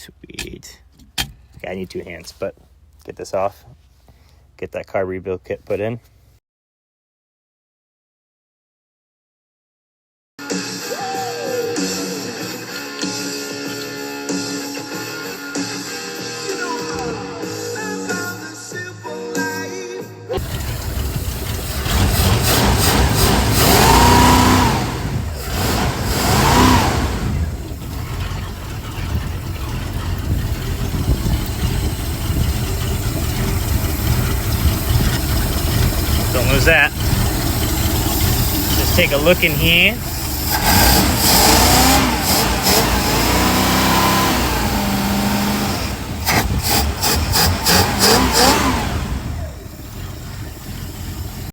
Sweet. Okay, I need 2 hands, but get this off. Get that carb rebuild kit put in. Don't lose that. Just take a look in here.